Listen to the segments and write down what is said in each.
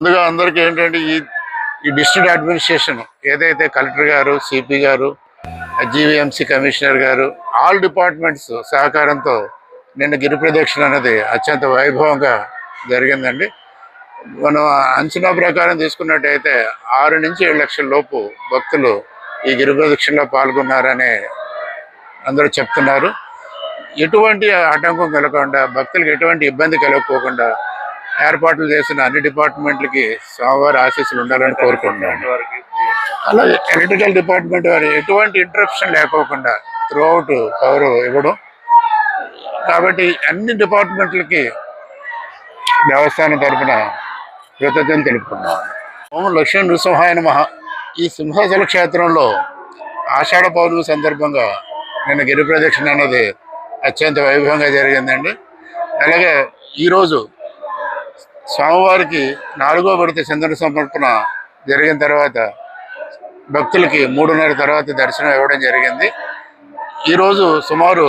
ముందుగా అందరికీ ఏంటంటే ఈ డిస్ట్రిక్ట్ అడ్మినిస్ట్రేషన్ ఏదైతే కలెక్టర్ గారు, సిపి గారు, జీవీఎంసీ కమిషనర్ గారు, ఆల్ డిపార్ట్మెంట్స్ సహకారంతో నిన్న గిరి ప్రదక్షిణ అనేది అత్యంత వైభవంగా జరిగిందండి. మనం అంచనా ప్రకారం తీసుకున్నట్టయితే 6 నుంచి 7 లక్షల లోపు భక్తులు ఈ గిరి ప్రదక్షిణలో పాల్గొన్నారని అందరూ చెప్తున్నారు. ఎటువంటి ఆటంకం కలగకుండా, భక్తులకు ఎటువంటి ఇబ్బంది కలగకోకుండా ఏర్పాట్లు చేసిన అన్ని డిపార్ట్మెంట్లకి స్వామివారి ఆశీస్సులు ఉండాలని కోరుకుంటున్నాను. అలాగే ఎలక్ట్రికల్ డిపార్ట్మెంట్ వారు ఎటువంటి ఇంటరప్షన్ లేకోకుండా త్రూ అవుట్ పవర్ ఇవ్వడం, కాబట్టి అన్ని డిపార్ట్మెంట్లకి దేవస్థానం తరఫున కృతజ్ఞతలు తెలుపుకున్నాం. ఓం లక్ష్మీ నృసింహాయ నమః. ఈ సింహాచల క్షేత్రంలో ఆషాఢ పౌర్ణమి సందర్భంగా నిన్న గిరి ప్రదక్షిణ అనేది అత్యంత వైభవంగా జరిగిందండి. అలాగే ఈరోజు స్వామివారికి 4వ విడత చంద్ర సమర్పణ జరిగిన తర్వాత భక్తులకి 3:30 తర్వాత దర్శనం ఇవ్వడం జరిగింది. ఈరోజు సుమారు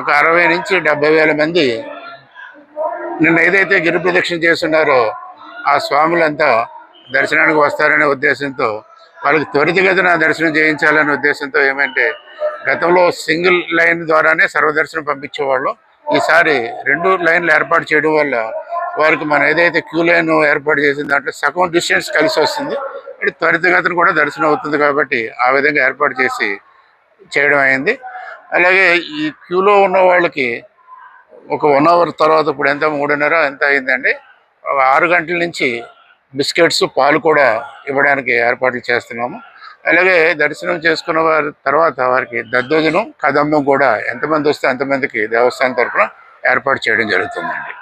ఒక 60 నుంచి 70 వేల మంది నిన్న ఏదైతే గిరి ప్రదక్షిణ చేస్తున్నారో ఆ స్వాములంతా దర్శనానికి వస్తారనే ఉద్దేశంతో, వాళ్ళకి త్వరితగతిన దర్శనం చేయించాలనే ఉద్దేశంతో ఏమంటే గతంలో సింగిల్ లైన్ ద్వారానే సర్వదర్శనం పంపించేవాళ్ళు. ఈసారి 2 లైన్లు ఏర్పాటు చేయడం వల్ల వారికి మనం ఏదైతే క్యూ లైన్ ఏర్పాటు చేసిన దాంట్లో సగం డిస్టెన్స్ కలిసి వస్తుంది. ఇది త్వరితగతిన కూడా దర్శనం అవుతుంది కాబట్టి ఆ విధంగా ఏర్పాటు చేసి చేయడం అయింది. అలాగే ఈ క్యూలో ఉన్న వాళ్ళకి ఒక 1 అవర్ తర్వాత ఇప్పుడు ఎంత 3:30 ఎంత అయిందండి, 6 గంటల నుంచి బిస్కెట్స్, పాలు కూడా ఇవ్వడానికి ఏర్పాట్లు చేస్తున్నాము. అలాగే దర్శనం చేసుకున్న వారి తర్వాత వారికి దద్దోజనం, కదంబం కూడా ఎంతమంది వస్తే అంతమందికి దేవస్థానం తరఫున ఏర్పాటు చేయడం జరుగుతుందండి.